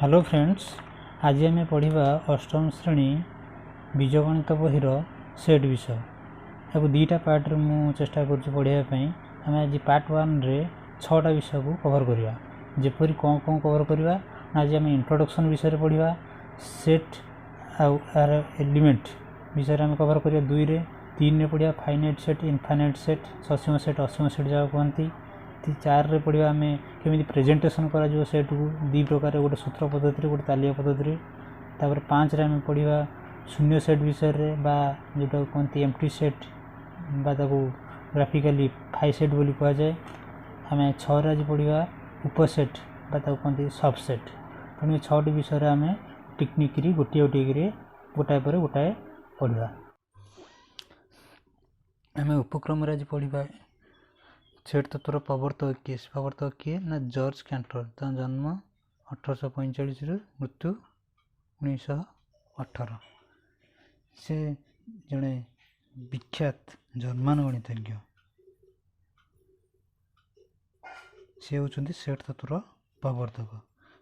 Hello friends, आज आम पढ़ा अष्टम श्रेणी बीजगणित बहीर सेट विषय या दुईटा पार्ट्रे मुझे चेष्टा करें। आम आज पार्ट 1 रे 6टा विषय को कवर करवा। जपरी कौन कौन कवर करवा ना, आज आम इंट्रोडक्शन विषय पढ़ा। सेट आर एलिमेंट विषय आम कवर करवा। 2 रे 3 रे पढ़ा finite set, infinite set, ससीम set, असीम सेट जहाँ कहती। 4 रे पढ़ा आम केमी प्रेजेंटेशन कर सेट को 2 प्रकार, गोटे सूत्र पद्धति, गोटे तालिया पद्धति। तापर 5 रे आम पढ़ा शून्य सेट विषय रे बा जोटा कहती एम्प्टी सेट बा ग्राफिकाली फाइव सेट बोली कह जाए। आम 6 रे आज पढ़ा उपसेट बा कहती सबसेट। तेणु 6टी विषय आम टेक्निक गोटे गोटे गोटाए पर गोटाए पढ़ा। आम उपक्रम आज पढ़ा सेट तत्वर प्रवर्तक किए। प्रवर्तक किए ना, जॉर्ज कैंटर। जन्म 1845 रु मृत्यु 1918। से जड़े विख्यात जर्मन गणितज्ञ। से होचंती सेट तत्वर प्रवर्तक।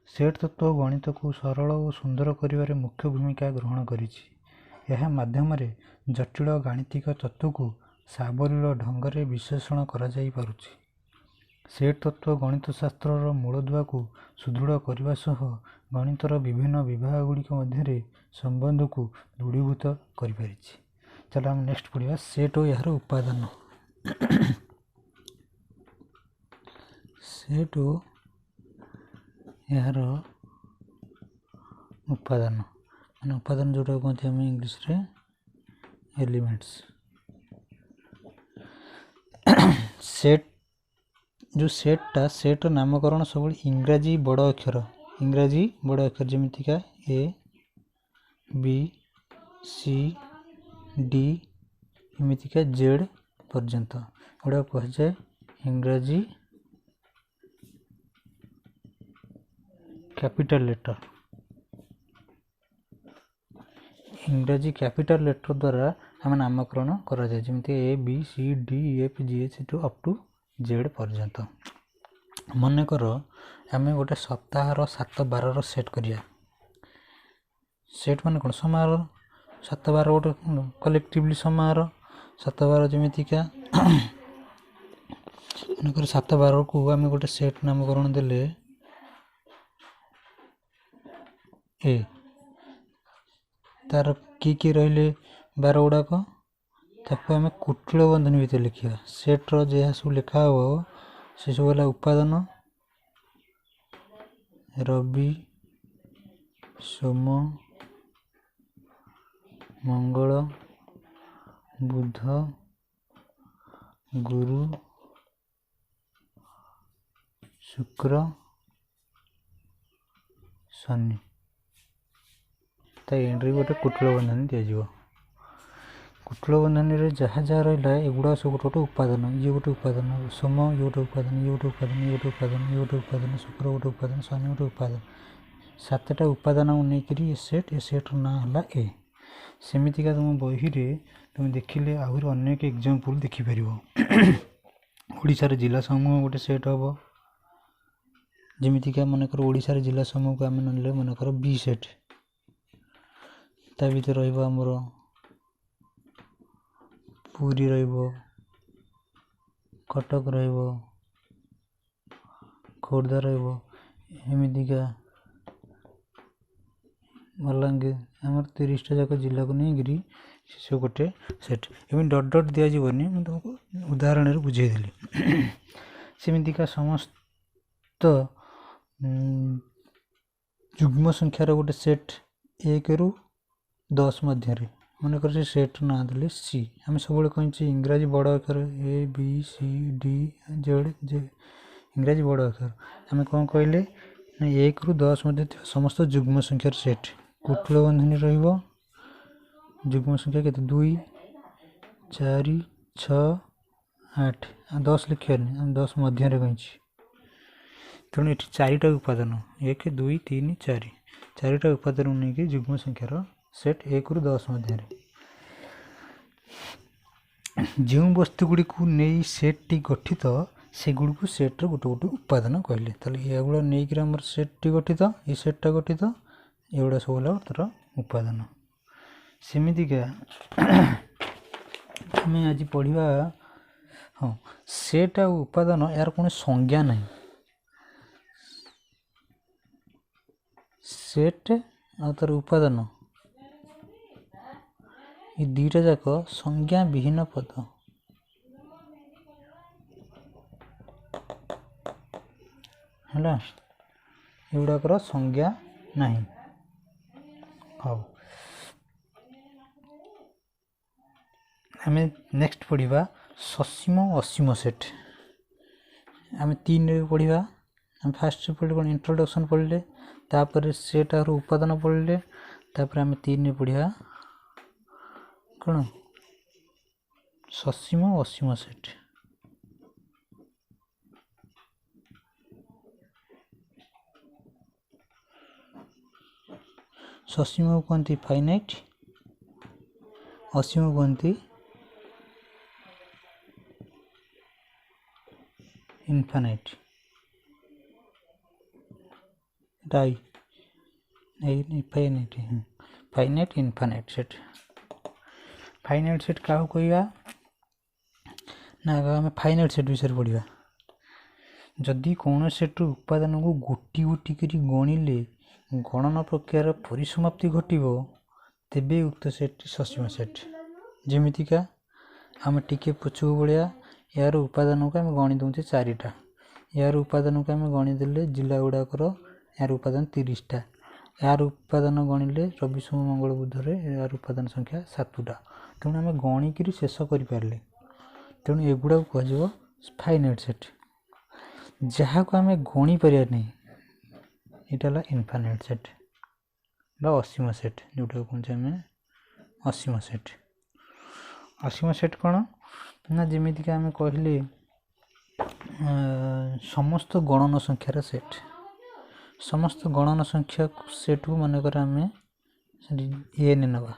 सेट तत्व गणित को सरल और सुंदर करिवारे मुख्य भूमिका ग्रहण करिछि। यह माध्यम रे जटिल गाणितिक तत्व को सावलील ढंगरे विश्लेषण करा जाई पारुछि। सेट तत्व गणित शास्त्र मूलदुआ को सुदृढ़ करने सह गणितर विभिन्न विभाग गुड़िक मध्य संबंध को दृढ़ीभूत कर पारिछि। चलो हम नेक्स्ट पढ़ा सेट और यार उपादान। सेट और यार उपादान माने उपादान जोटा कहते हैं इंग्लिश रे एलिमेंट्स। सेट जो सेटा सेट नामकरण सब इंग्राजी बड़ अक्षर जमीका ए बी सी डी एमतीका जेड पर्यंत गुड़ा कह जाए इंग्राजी कैपिटल लेटर। इंग्राजी कैपिटल लेटर द्वारा आम नामकरण करा जाए जमीती A B C D F G H to up to Z पर्यंत। मनकर आम गोटे सप्ताहर 7 बार सेट करिया। सेट मान कौन समार 7 बार गोटे कलेक्टिवली समार 7 बार जमीतिका मनकर 7 बार को आम गोटे सेट नामकरण देले ए। तार किए रहिले 12 गुड़ाक ताको आम कुटिल बंधनी भितर लिखा। सेट्र जहाँ सब लिखा हो से सब है उपादान रवि सोम मंगल बुध गुरु शुक्र शनि। एंट्री गोटे कुटिल बंधनी दिज्व। कुटिल बंधनी रे जहाँ जहाँ रहा एगुड़ा सब गोटे गोटे उपादान। ये गोटे उपादान सोम, ये गोटे उपादान, ये गोटे उपादान, ये गोटे उपादान, ये गोटे उपादान, शुक्र गोटे उपादान, शनि गोटे उपादान। 7टा उपादान नहीं ये सेट ना है ए। सेमितिका तुम बही रे तुम देखिले आहरी अनेक एग्जांपल देखिपर। ओडिशार जिला समूह गोटे सेट हम जमीतिका मनकर ओडिशार जिला समूह को आम ना मनकर बी सेट। ता भीतर रमर पुरी कटक खोर्धा एमतीका बलांगीर आम 30टा जाक जिला को नहीं से गोटे सेट। एवं डट डट दिज्वनी मुझे तुमको उदाहरण बुझेदी। सेमतीका समस्त युग्म संख्यार गोटे सेट 1 ରୁ 10 मध्य मनकर से सेट ना देले सी। आम सब कही इंग्राजी बड़ अक्षर A B C D Z जे इंग्राजी बड़ अक्षर। आम कौन कहले 1 ରୁ 10 मध्य समस्त युग्म संख्यार सेट। कुटिल बंधनी रुग्म संख्या के 2 4 6 8 10 लिखानी 10 मध्य कही। तेणु ये 4टा उपादान 1 2 3 4 4टा उपादान नहीं युग्म संख्यार सेट 1 ରୁ 10 मध्य। जो वस्तुगुड़ी को नहीं सेट टी गठित सेगुड़ को सेट्र गोटे गोटे उपादान कहले ताले एगुड़ा नहीं आम सेट्टी गठित ये सेट्टा गठित एगुड़ा सब है तार उपादान सेमितिका आम आज पढ़ा हाँ सेट आ उपादान यार कौन संज्ञा नहीं सेट आ तार उपादान ये दुईटा जाक संज्ञा विहीन पद है एगुड़ाकर संज्ञा नहीं हाँ आम नेक्स्ट पढ़ा ससीम असीम सेट आम तीन पढ़ा आम फास्ट पढ़े कौन इंट्रोडक्शन पढ़ले तापर सेट आर उपादान पढ़ले तापर आम तीन पढ़ा कौन ससीम असीम सेट ससीम कहती फाइनाइट असीम कहती इनफाइनाइट डाई finite finite infinite set finite set क्या कहवा ना आम फाइनाइट सेट विषय पढ़ा जदि कौन सेट उपादान को गोटी गोटी कर गणिले गणना प्रक्रियार परिसमाप्ति घटो तेबे उक्त सेट ससीम सेट जमीतिका आम टिके पछू बढ़िया यार उपादान को आम गणी दौचे चारिटा यार उपादान को आम गणिदेले जिला गुड़ाकर यार उपादान 30टा यार उपादान गणिले रवि सोम मंगल बुधर यार उपादान संख्या 7टा तेणु आम गणिकी शेष करें तेणु एगुड़ा कह फाइनाइट सेट जहाँ को आम गणी पार नहीं यहाँ इनफाइनाइट सेट असीम सेट जोटा कहते आम असीम सेट कौन ना जमीतिका आम कहले समस्त गणन संख्यार सेट समस्त गणन संख्या सेट को मनकर आम एन नवा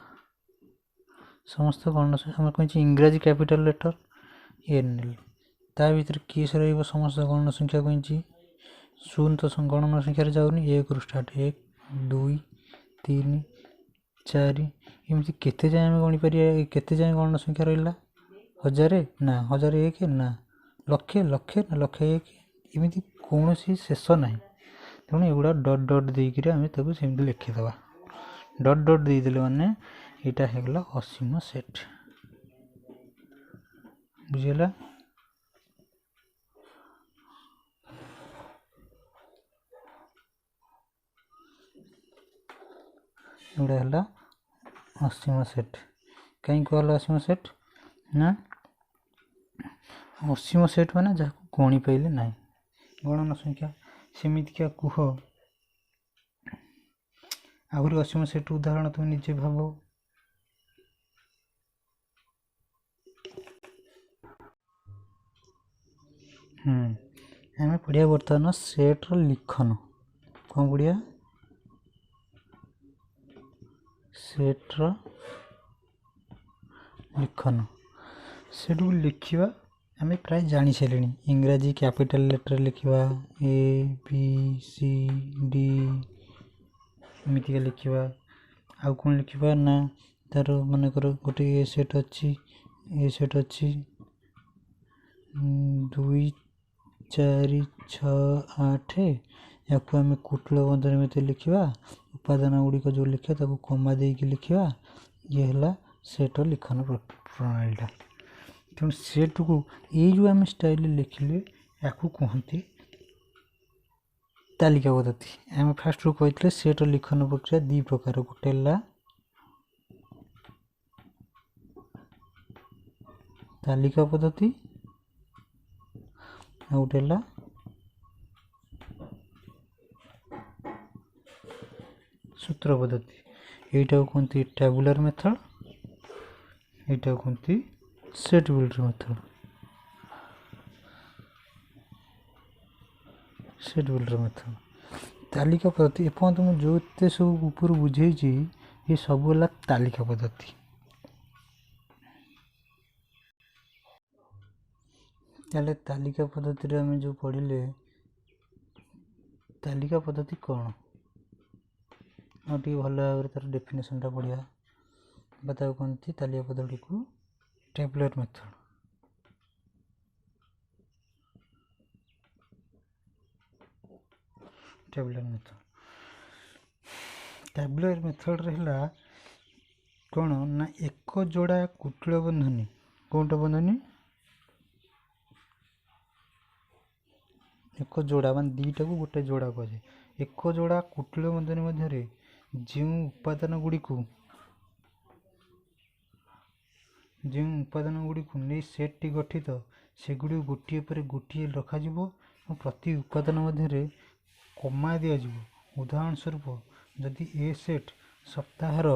समस्त गणन आम कही इंग्राजी कैपिटल लेटर एन ता भीतर किस समस्त गणन संख्या कही शून्य तो गणन संख्यार जाऊनी 1 रु स्टार्ट 1 2 3 4 एमती केते जाए आम गणी पार केते जाए गणन संख्या रहा 1000 ना 1001 ना लक्षे लक्षे ना 1,00,001 एमती कौन शेष ना तेणु एगुड़ा डट डट देकर आम सेमती लिखिदे डट डट देदेले माने यहाँ होगा असीम सेट बुझीगला एगुड़ा है असीम सेट कहीं कहला असीम सेट ना असीम सेट माने जहाँ गणी पाइले ना गणन संख्या सेमितिका कुह आहरी असीम सेट उदाहरण तुम निजे भाव आम पढ़िया बर्तमान सेट्र लिखन कौन पढ़िया सेट्र लिखन सेट को लिखा आम प्राय जानी सारे इंग्राजी कैपिटल लेटर लिखा ए बी सी डी एमतीका लिखा आउ कौन लिखा ना तार मनकर गोटे ए सेट अच्छी 2 4 6 8 या आम कुटल बंधन में लिखा उपादान गुड़िक जो लिखा ताको कमा देकी लिखा ये है सेट लिखन प्रणालीटा तेणु सेट को ये जो आम स्टाइल लिखिले या कहते तालिका पद्धति आम फास्ट रू कहते सेट लिखन प्रक्रिया 2 प्रकार गोटे तालिका पद्धति गोटे सूत्र पद्धति यहाँ कहते टैबुलर मेथड यहाँ कहते सेट बिल्डर मेथड तालिका पद्धति एपर्यंत मुझे जो एत सब ऊपर बुझे ये सब है तालिका पद्धति ताले तालिका पद्धति रे आम जो पढ़िले तालिका पद्धति कौन और टी भल भाव तार डेफिनेशनटा पढ़िया बताओ कहती तालिका पद्धति को टेबुलर मेथड। टेबुलर मेथड रहला कौन ना एक जोड़ा कुटिल बंधनी कौनटा बंधनी एक जोड़ा मान दीटा को गोटे जोड़ा कहे एक जोड़ा कुटिल बंधनी मध्य जो उपादान गुड़ी नहीं सेट टी गठित सेगुड़ी गोटे पर गोटे रखा प्रति उपादान मध्य कमा दि उदाहरण स्वरूप जदि ए सेट सप्ताहर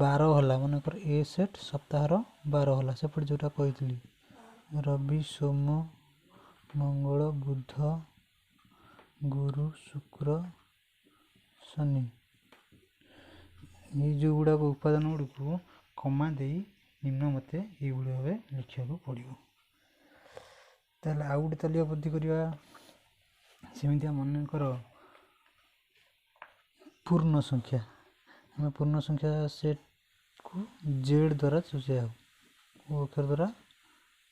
12 हला मनकर ए सेट सप्ताहर 12 हला सेपटे जोटा कही रवि सोम मंगल बुध गुरु शुक्र शनि ये जो गुड़ाक उपादान गुड़ी को कमा दे निम्न मते ये भाव लिखा पड़ो। ताले आउ गोटे तालिका पद्धति करवा सेमती मनकर पूर्ण संख्या आम पूर्ण संख्या सेट को जेड द्वारा सूचाऊ अक्षर द्वारा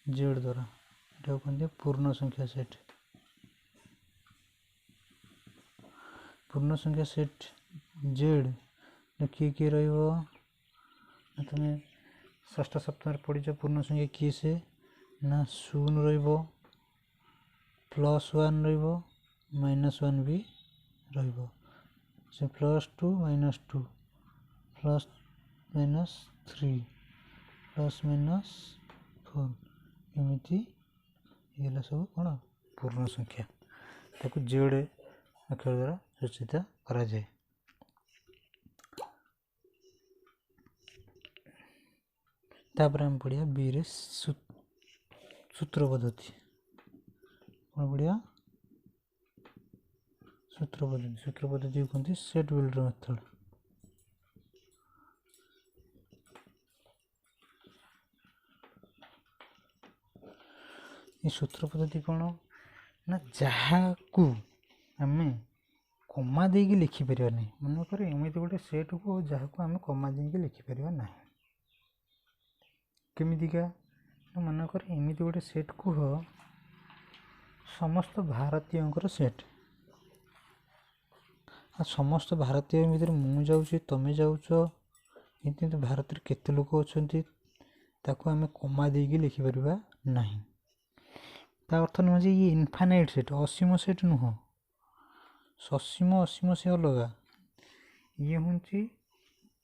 जेड द्वारा यहाँ कहते पूर्ण संख्या सेट। पूर्ण संख्या सेट जेड किए किए तुम षष्ठ सप्ताह पढ़ी पूर्ण संख्या किए से ना शून +1 -1 भी से +2 -2 +-3 +-4 एमती ये सब कौन पूर्ण संख्या ताकू जेड अक्षर द्वारा सूचित करा जाए। तापर हम पढ़िया बी रे सूत्र पद्धति कौन पढ़िया सूत्र पद्धति कहते सेट बिल्डर मेथड। ये सूत्र पद्धति कौन ना जहाँ को आम कमा दे लिखिपर नहीं मनकर एमती गोटे सेट को जहाँ को आम कमा दे लिखिपर ना केमितिका मनकर एमती गोटे सेट को समस्त भारतीय सेट आ समस्त भारतीय भितर मु जाऊँ तमें जाऊच ये भारत में केते लोक अच्छा ताको आम कमा दे लिखिपर ना ता अर्थ नुह ये इनफाइनाइट सेट असीम सेट नुह ससीम असीम से अलग ये हूँ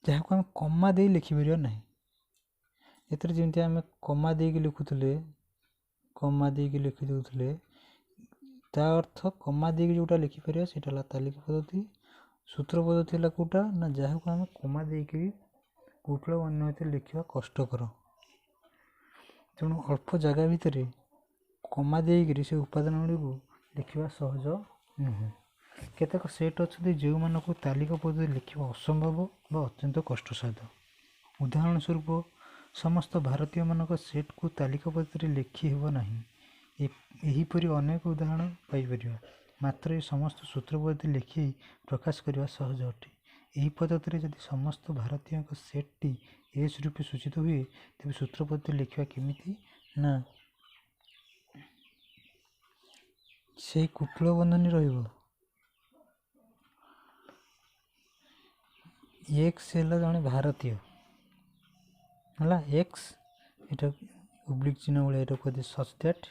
जहाँ को आम कमा दे लिखिपर ना जमी आम कमा दे लिखुले लिखिदे ता अर्थ कमा दे जोटा लिखिपर से तालिका पद्धति। सूत्र पद्धति है कौटा ना जहाँ को आम कमा दे कुटिल बंधनी लिखा कष्टकर तेणु अल्प जगह भितर कमा दे से उपादान गुड़ी को लिखा सहज नुह। केतक सेट अच्छा जो मानक तालिका पद्धति लिखा असंभव व अत्यंत कष्टसाध्य। उदाहरण स्वरूप समस्त भारतीय मानक सेट को तालिका पद्धति लिखि हेब नहीं एहीपरि अनेक उदाहरण पाइपर मात्र ये समस्त सूत्र पद्धति लिखि प्रकाश करने सहज अटे। यही पद्धति जदि समस्त भारतीय सेट टी एस रूपे सूचित हुए तेज सूत्र पद्धति लिखा केमिति ना से कुटिल बंधनी एक्स है जड़े भारतीय है एक्स ये ओब्लिक चिन्ह भाई कहते सच दैट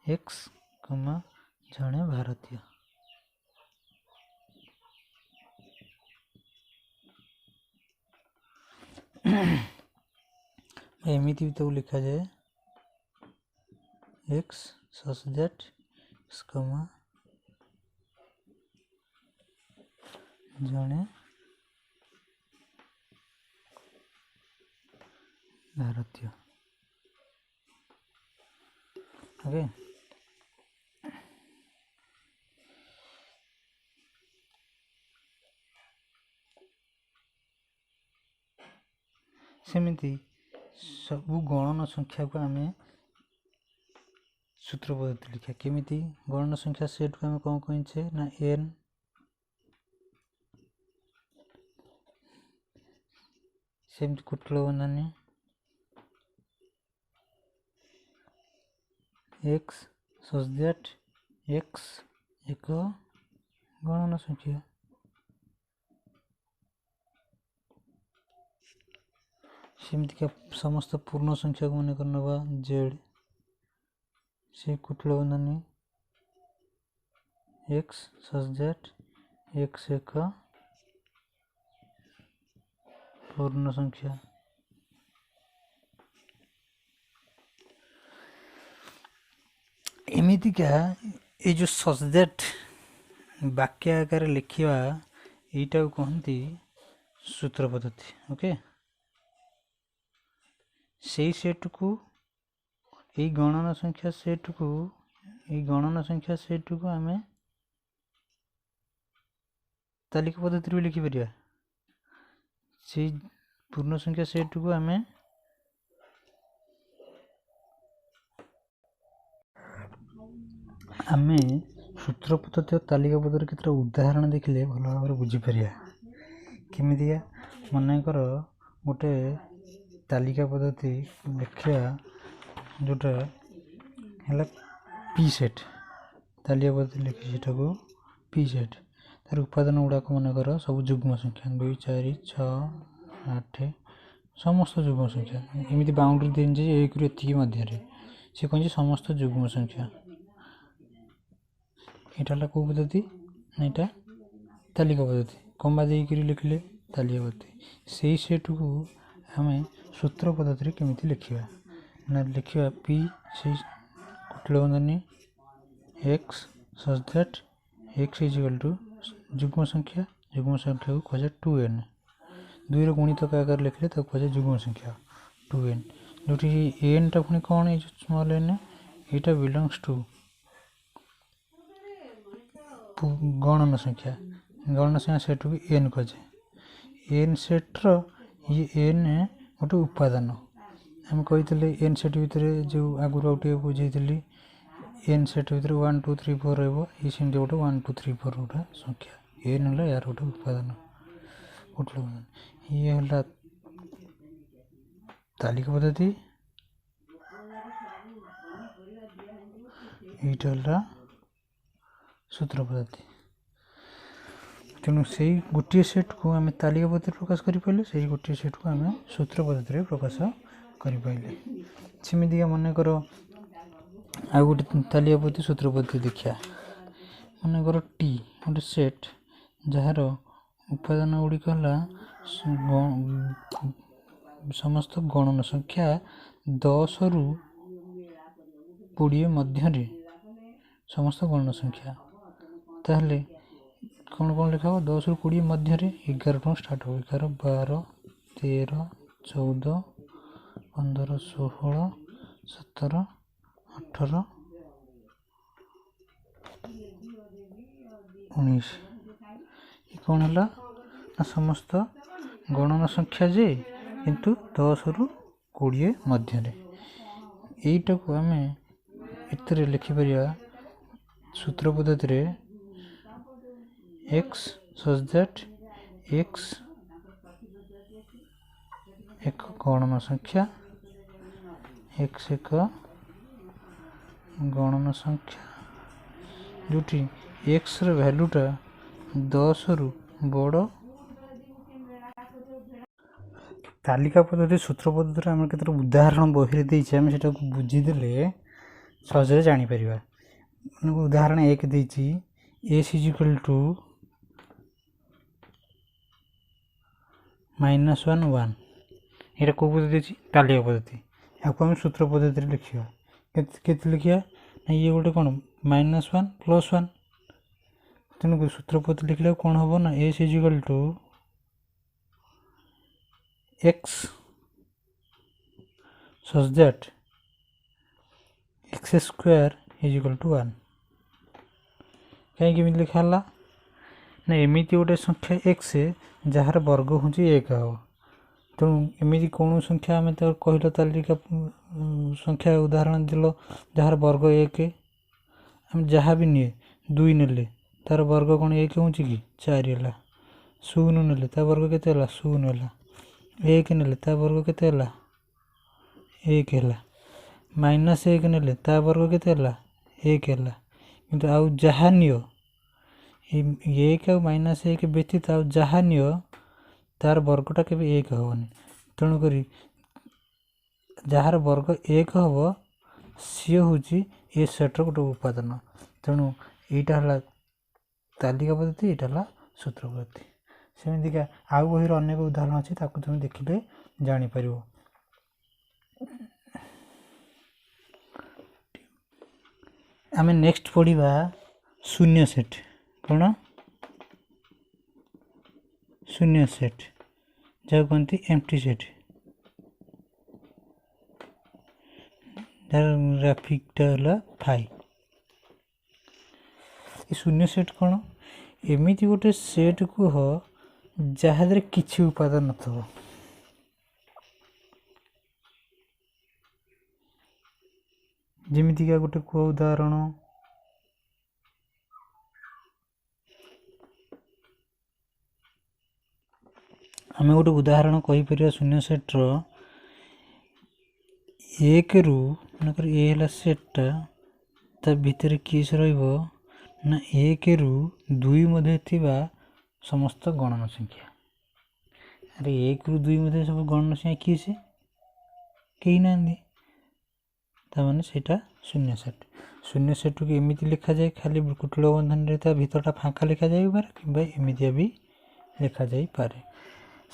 एक्स कमा जड़े भारतीय एमती भी तो लिखा जाए एक्स सच दैट एक्स कमा जड़े भारतीय ओके। सेमिति सबु गणन संख्या को आम सूत्र पद्धति लिखा केमिति गणन संख्या सेट को आम कौन कहे ना एन सेमती कुटल बंधनी एक्स सच दैट एक्स एक गणन संख्या सेमती समस्त पूर्ण संख्या को मन कर नवा जेड से कुटल बंधनी एक्स सच दैट एक्स एक पूर्ण संख्या एमिति क्या ये जो सच दैट वाक्य आकार लिखा यहीटा कहती सूत्र पद्धति ओके से सेट को यही गणना संख्या सेट को आम तालिका पद्धति भी लिखिपर से पूर्ण संख्या सेट को आम सूत्र पद्धति और तालिका पद्धति केतटा उदाहरण देखिले भल भाव बुझीपर केमितिया मनकर गोटे तालिका पद्धति देखा जोटा है पी सेट तालिका पद्धति लिखी को पी सेट तार उपादान गुड़ाक मनकर सब जुग्म संख्या 2 4 6 8 समस्त जुग्म संख्या एमती बाउंड्री देन एक एति मध्य से कह समस्त जुग्म संख्या यहाँ कौ पद्धति यहाँ तालिका पद्धति कम्बा देकर लिखिले तालिका पद्धति से सेट को आम सूत्र पद्धति केमिति लिखा ना लिखा पी से कुटल बंधनी X such that X is equal to जुग्म संख्या को कह 2n 2 गुणितक आकार लिखले तो कह जुग्म संख्या 2n जो एन टा पुणी कौन है स्मॉल एन यहाँ बिलोंग्स टू गणन संख्या सेट को एन कहे एन सेट्र ये एन गोटे उपादान आम कही एन सेट भितर जो आगुरी आउटे बुझे एन सेट भितर 1 2 3 4 रही गोटे 1 2 3 4 गोटे संख्या एन है यार गोटे उपादान ये है तालिका पद्धति यहाँ सूत्र पद्धति तेणु से गोटे सेट को आम तालिका पद्धति प्रकाश करें से गोटे सेट को आम सूत्र पद्धति प्रकाश करें सेमती मनकर आ गोटे तालिका पद्धति सूत्र पद्धति देखा मनकर टी गोटे सेट जार उपादान गुड़िक समस्त गणन संख्या 10 रु 20 मध्य समस्त गणन संख्या ताहले कौन कौन लिखा 10 रु 20 मध्य 11 टू स्टार्ट हो 11 12 13 14 15 16 17 18 19 ये कौन है ना समस्त गणन संख्या जे किंतु 10 रु 20 मध्य यहीटा को आम इतरे लिखिपर सूत्र पद्धति एक्स सच दैट एक्स एक गणन संख्या एक्स एक गणन संख्या जोटी एक्स वैल्यूटा 10 रु बड़ तालिका पद्धति सूत्र पद्धति आम केत उदाहरण बही देचे आम से बुझीदे सहज जापर उदाहरण एक देची एस इज इक्वल टू -1 1 ये कौ पद्धति तालिका पद्धति आपको आम सूत्र पद्धति लिखा के लिखा ये गोटे कौन -1 +1 तेणुक सूत्र पद्धति लिखले कौन हम ना S is equal to X such that X square is equal to 1 कहीं लिखा ना एमती गोटे संख्या एक्स जार वर्ग हूँ 1 हम तेणु एमती कौन संख्या आम तो कहल तालिका संख्या उदाहरण दिल जार वर्ग 1 आम जहाँ भी निए 2 ने तार वर्ग कौन 1 हो कि 4 है 0 ने वर्ग के 0 है 1 ने वर्ग के 1 है -1 ने वर्ग के 1 है किंतु आउ जहाँ नियो 1 और -1 व्यतीत आउ जहाँ नियो तार वर्गटा के 1 हेनी तेणुक जार वर्ग 1 हम सी हूँ ए सेट्र गोटे उपादान तेणु यहाँ है तालिका पद्धति यहाँ है सूत्र पद्धति सेमतिका आउ बही अनेक उदाहरण अच्छी तुम देखिले जापर। आम नेक्स्ट पढ़ा शून्य सेट कौन शून्य सेट जहाँ कहते एम्प्टी सेट जार ग्राफिकटा है फाइ शून्य सेट कौन एमती गोटे सेट को हो जहाँ किसी उपादान न जमीतिका गोटे कह उदाहरण आम गोटे उदाहरण कहीपर शून्य सेट्र 1 रु मनकर ए है सेट्टा ता भितर किस ना 1 रु 2 मध्य थिबा समस्त गणन संख्या अरे 1 रु 2 मध्य सब गणन संख्या किए से कहीं ना ताने सेटा शून्य सेट को एमती लिखा जाए खाली कुटुल बंधन रे भितरटा फाँका लिखा जाए पारे कि एमती भी लिखा जाए पारे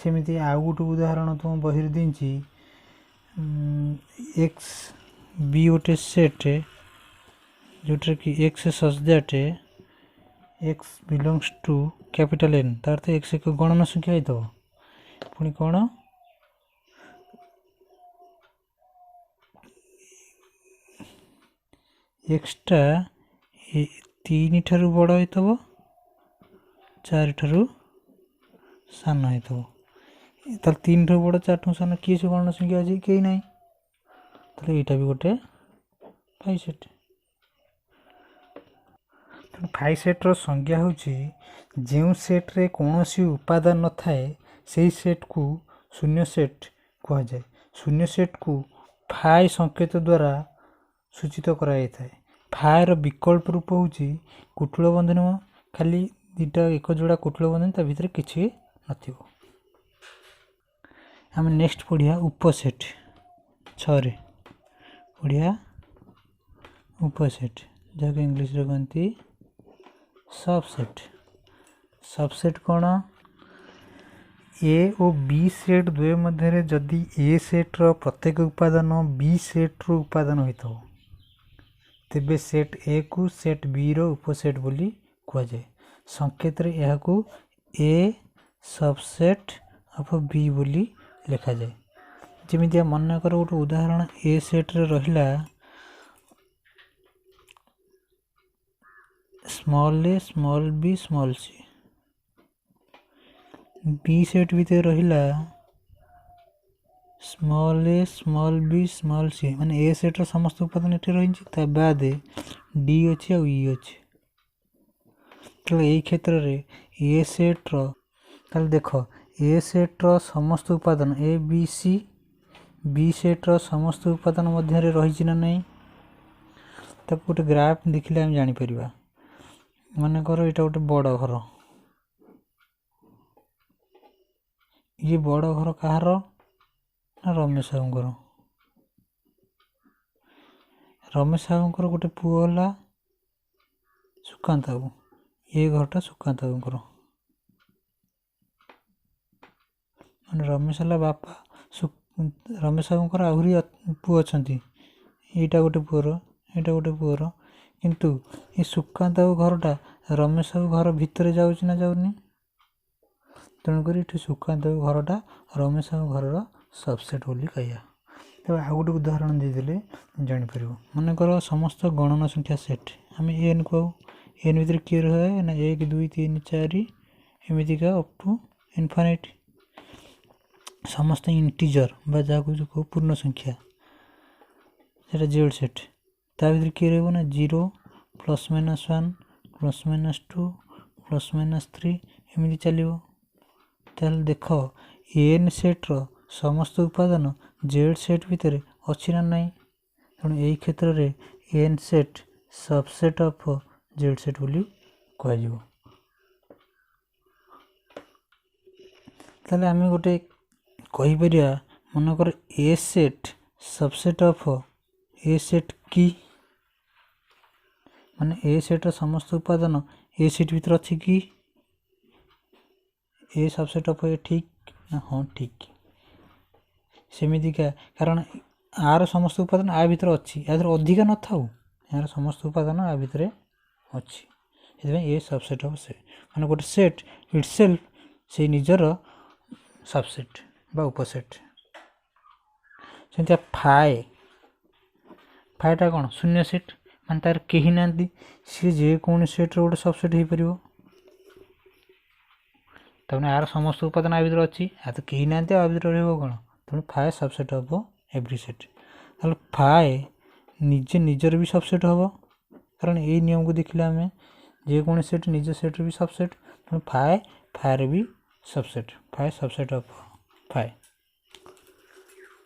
सेमती आउ गोटे उदाहरण तुम बही दी एक्स बी गोटे सेट जोटा कि X such that X belongs to capital N तार तो एक्स एक गणन संख्या होता पुणी कौन एक्सटा 3 ठारू बड़ हो 4 ठारू सान हो 3 ठारू बड़ 4 ठारू सान किए से गणन संख्या अच्छी कहीं ना तो यहाँ भी गोटे फाइ सेट फाइ सेट्र संज्ञा हूँ जो सेट्रे कौन सी उपादान न थाए से सेट को शून्य सेट कह जाए शून्य सेट को फाइ संकेत द्वारा सूचित कराई था फायर विकल्प रूप हूँ कुटुल बंधन खाली दुटा एक जोड़ा कुटुल बंधन ता भीतर किसी न आम नेक्स्ट पढ़िया उपसेट 6 पढ़िया उपसेट जहाँ इंग्लीश रे कहती सबसेट सबसेट कौन ए और बी सेट द्वय मध्य जदि ए सेट्र प्रत्येक उपादान बी सेट्र उपादान होता हो तेबे सेट ए को सेट बी रो उपसेट बोली कह जाए संकेत रे यह को ए सबसेट ऑफ बी बोली लिखा जाए जमी मन कर गोटे उदाहरण ए सेट रे रहिला small a small b small c B set भीतर रहिला small a small b small c माने ए सेट्र समस्त उपादान ये रही बाद डी अच्छी आई अच्छी तो यही क्षेत्र में ए सेट्र ताल देख ए सेट्र समस्त उपादान ए बी सी बी सेट्र समस्त उपादान मध्य रही ना नहीं तक गोटे ग्राफ देखिले हम जापर मन कर यहाँ गोटे बड़ घर ये बड़ घर कहार ना रमेश साहूर रमेश साहूर गोटे पुओ है सुकांत बाबू ये घरटा सुकांत बाबूर मैंने रमेश है बापा रमेश साहूर आहरी पुओ अच्छा यहाँ गोटे पुअर यहाँ गोटे पुअर किंतु ये सुकांत बाबू घरटा रमेश साहू घर भितर जाऊँ ना जाऊनी तेणुक ये सुकांत बाबू घरटा रमेश साहू घर सबसेट बोली कह तब आउ गोटे उदाहरण देदेले जापर मन कर समस्त गणन संख्या सेट आम एन कहू एन भर किए रहे ना 1 2 3 4 एमतीका अप टू इनफाइनाइट समस्त इंटीजर बा जहाँ पूर्ण संख्या से जेड सेट ता भर किए रहा ना 0 +-1 +-2 +-3 एमती चलो ताल देख एन सेट्र समस्त उपादान जेड सेट भितर अच्छी ना नहीं तेणु यही क्षेत्र में N set subset of Z set बोली कह ताले आम गोटे कहीपर मनकर A set subset of A set की माने ए सेट्र समस्त उपादान ए सेट भितर अच्छी कि ए सबसेट ऑफ ए ठीक ना हाँ ठीक सेमितिका कारण आर समस्त उपादान आ भितर अच्छी यार अधिका न था यार समस्त उपादान आ भितर अच्छी ए सबसेट ऑफ से माने गोटे सेट इटसेल्फ से निजर सबसेट बा उपसेट सेमती फाए फाएटा कौन शून्य सेट मान तार कहीं ना सी जेको सेट्र गोटे सबसेट हो पार तमें यार समस्त उपादान आ भर अच्छी आ तो कहीं ना भर कौन तेणु फाए सबसेट ऑफ एवरी सेट ताल फाए निजे निजर भी सबसेट हम कारण ये नियम को देखिले आम जेको सेट निज सेट भी सबसेट तेणु फाए फायर भी सबसेट फाए सबसेट ऑफ फाए